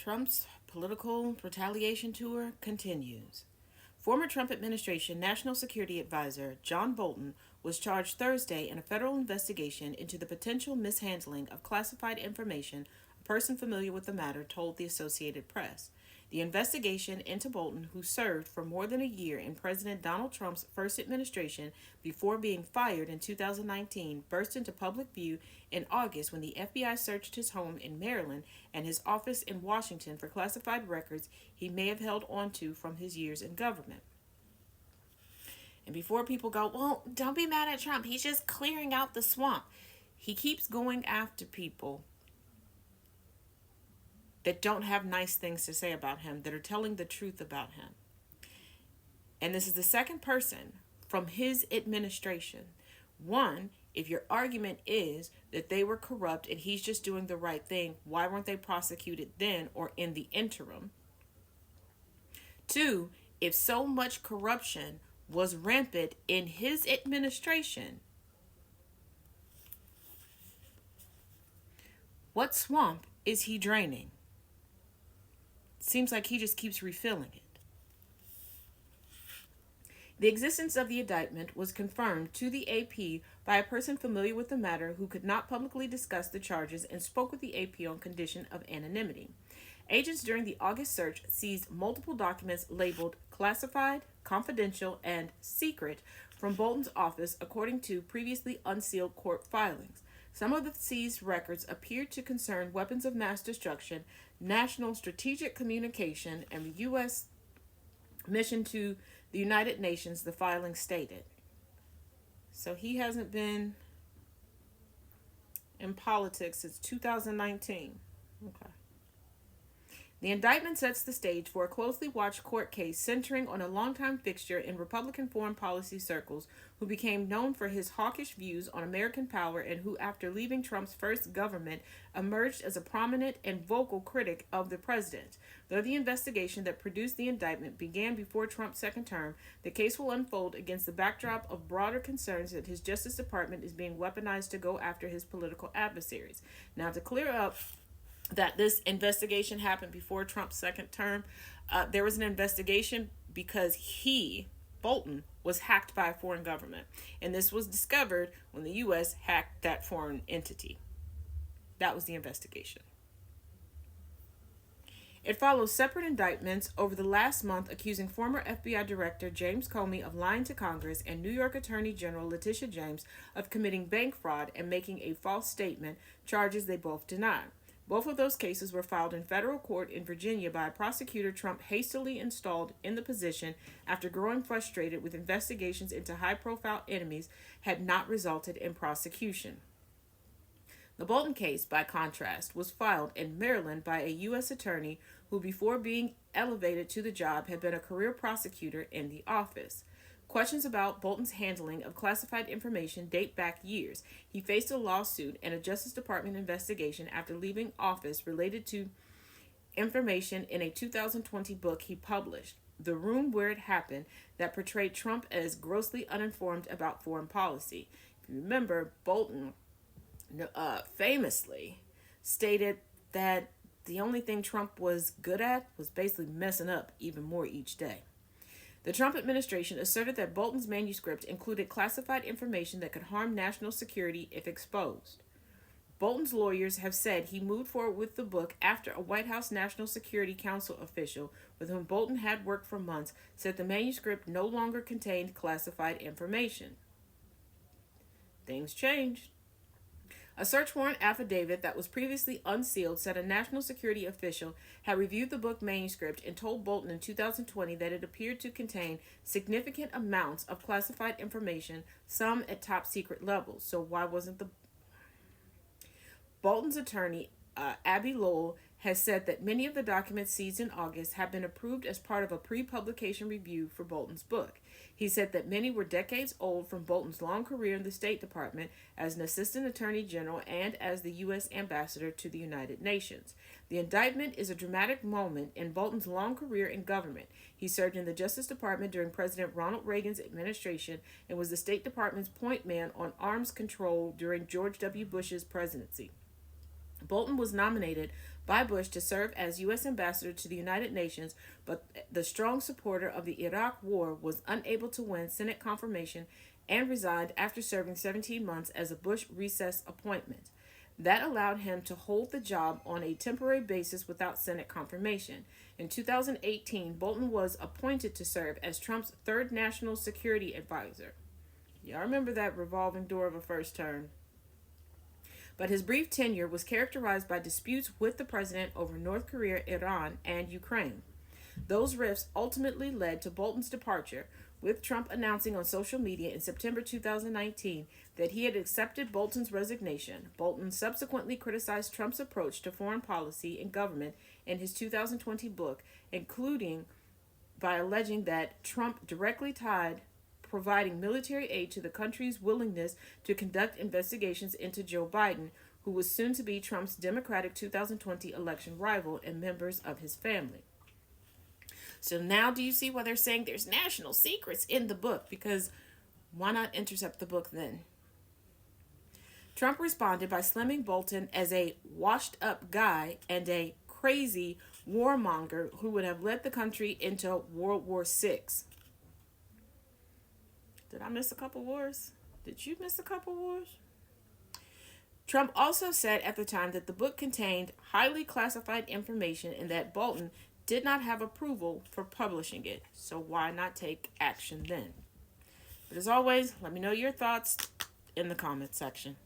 Trump's political retaliation tour continues. Former Trump administration National Security Advisor John Bolton was charged Thursday in a federal investigation into the potential mishandling of classified information, a person familiar with the matter told the Associated Press. The investigation into Bolton, who served for more than a year in President Donald Trump's first administration before being fired in 2019, burst into public view in August when the FBI searched his home in Maryland and his office in Washington for classified records he may have held onto from his years in government. And before people go, well, don't be mad at Trump, he's just clearing out the swamp. He keeps going after people that don't have nice things to say about him, that are telling the truth about him. And this is the second person from his administration. One, if your argument is that they were corrupt and he's just doing the right thing, why weren't they prosecuted then or in the interim? Two, if so much corruption was rampant in his administration, what swamp is he draining? Seems like he just keeps refilling it. The existence of the indictment was confirmed to the AP by a person familiar with the matter who could not publicly discuss the charges and spoke with the AP on condition of anonymity. Agents during the August search seized multiple documents labeled classified, confidential, and secret from Bolton's office, according to previously unsealed court filings. Some of the seized records appeared to concern weapons of mass destruction, national strategic communication, and the U.S. mission to the United Nations, the filing stated. So he hasn't been in politics since 2019. Okay. The indictment sets the stage for a closely watched court case centering on a longtime fixture in Republican foreign policy circles who became known for his hawkish views on American power and who, after leaving Trump's first government, emerged as a prominent and vocal critic of the president. Though the investigation that produced the indictment began before Trump's second term, the case will unfold against the backdrop of broader concerns that his Justice Department is being weaponized to go after his political adversaries. Now, to clear up that this investigation happened before Trump's second term, there was an investigation because Bolton, was hacked by a foreign government. And this was discovered when the U.S. hacked that foreign entity. That was the investigation. It follows separate indictments over the last month accusing former FBI Director James Comey of lying to Congress and New York Attorney General Letitia James of committing bank fraud and making a false statement, charges they both deny. Both of those cases were filed in federal court in Virginia by a prosecutor Trump hastily installed in the position after growing frustrated with investigations into high-profile enemies had not resulted in prosecution. The Bolton case, by contrast, was filed in Maryland by a U.S. attorney who, before being elevated to the job, had been a career prosecutor in the office. Questions about Bolton's handling of classified information date back years. He faced a lawsuit and a Justice Department investigation after leaving office related to information in a 2020 book he published, The Room Where It Happened, that portrayed Trump as grossly uninformed about foreign policy. If you remember, Bolton famously stated that the only thing Trump was good at was basically messing up even more each day. The Trump administration asserted that Bolton's manuscript included classified information that could harm national security if exposed. Bolton's lawyers have said he moved forward with the book after a White House National Security Council official with whom Bolton had worked for months said the manuscript no longer contained classified information. Things changed. A search warrant affidavit that was previously unsealed said a national security official had reviewed the book manuscript and told Bolton in 2020 that it appeared to contain significant amounts of classified information, some at top secret levels. So why wasn't the... Bolton's attorney, Abby Lowell, has said that many of the documents seized in August have been approved as part of a pre-publication review for Bolton's book. He said that many were decades old from Bolton's long career in the State Department as an assistant attorney general and as the U.S. ambassador to the United Nations. The indictment is a dramatic moment in Bolton's long career in government. He served in the Justice Department during President Ronald Reagan's administration and was the State Department's point man on arms control during George W. Bush's presidency. Bolton was nominated by Bush to serve as U.S. ambassador to the United Nations, but the strong supporter of the Iraq War was unable to win Senate confirmation and resigned after serving 17 months as a Bush recess appointment. That allowed him to hold the job on a temporary basis without Senate confirmation. In 2018, Bolton was appointed to serve as Trump's third national security advisor. Y'all remember that revolving door of a first term. But his brief tenure was characterized by disputes with the president over North Korea, Iran, and Ukraine. Those rifts ultimately led to Bolton's departure, with Trump announcing on social media in September 2019 that he had accepted Bolton's resignation. Bolton subsequently criticized Trump's approach to foreign policy and government in his 2020 book, including by alleging that Trump directly tied providing military aid to the country's willingness to conduct investigations into Joe Biden, who was soon to be Trump's Democratic 2020 election rival, and members of his family. So now do you see why they're saying there's national secrets in the book? Because why not intercept the book then? Trump responded by slamming Bolton as a washed up guy and a crazy warmonger who would have led the country into World War VI. Did I miss a couple wars? Did you miss a couple wars? Trump also said at the time that the book contained highly classified information and that Bolton did not have approval for publishing it. So why not take action then? But as always, let me know your thoughts in the comment section.